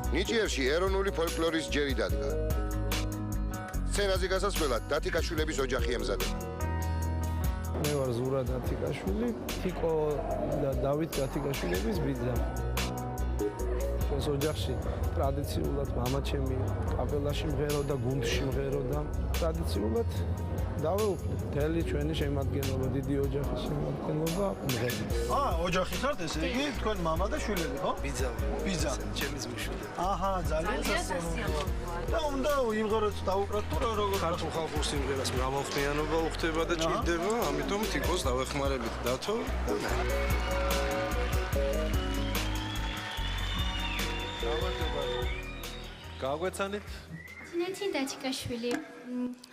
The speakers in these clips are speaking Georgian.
ნიჭიერში ეროვნული ფოლკლორის ჯერი დადგა. სცენაზე გასასვლელად დათიკაშვილების ოჯახი ემზადება. მე ვარ ზურა დათიკაშვილი, თიკო და დავით დათიკაშვილების ბიძა. ჩვენს ოჯახში ტრადიციულად მამაჩემი კაპელაში მღეროდა, გუნდში მღეროდა. ტრადიციულად დავეუფლე მთელი ჩვენი შემადგენლობა, დიდი ოჯახის შემადგენლობა მღეროდა. ოჯახი ხართ ესე იგი, თქვენ მამა და შვილები, ხო? ბიძა. ბიძა. ჩემი ძმისშვილი. აჰა, ძალიან სასიამოვნოა. და უნდა იმღეროთ დაუკრათ თუ როგორ ქართულ ხალხურ სიმღერას გამოვხმიანობა უხდება და ჭირდება, ამიტომ თიკოს დავეხმარებით დათო. გაგვეცანით? ნეთი დათიკაშვილი.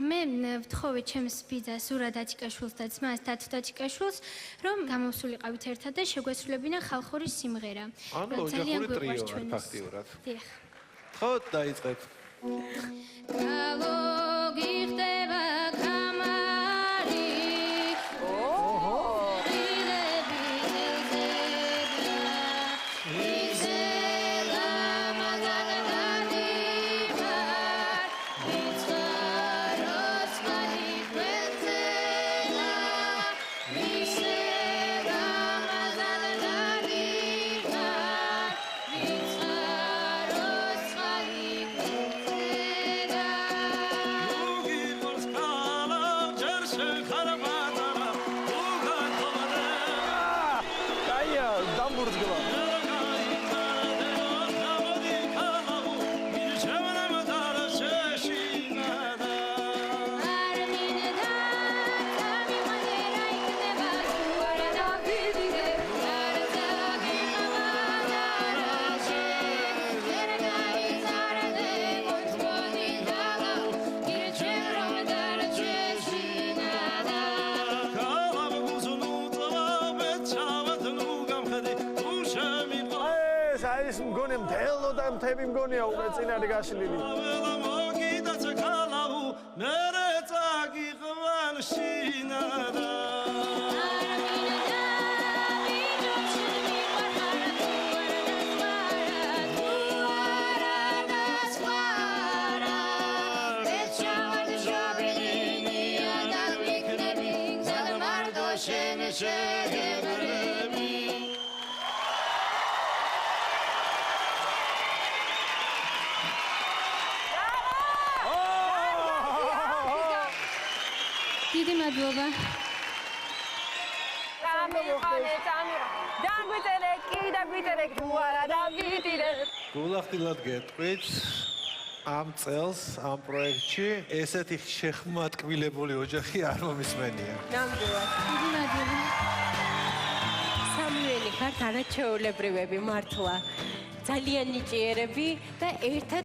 მე ვთხოვე ჩემს ბიძას ზურა დათიკაშვილს და ძმას დათო დათიკაშვილს, რომ გამოვსულიყავით ერთად და შეგვესრულებინა ხალხური სიმღერა. ანუ ოჯახური ტრიო ვარ ფაქტიურად. დიახ. ხო, დაიწყეთ. გიხდება კამარი. ის მგონი მთელო და მთები მგონია უკვე წინარი გაშლილი. დიდი მადლობა. გულახდილად გეტყვით ამ წელს ამ პროექტში ესეთი შეხმატკბილებული ოჯახი არ მომისმენია. ნამდვილად. დიდი მადლობა. სამივენი ხართ არაჩვეულებრივები მართლა. ძალიან ნიჭიერები და ერთად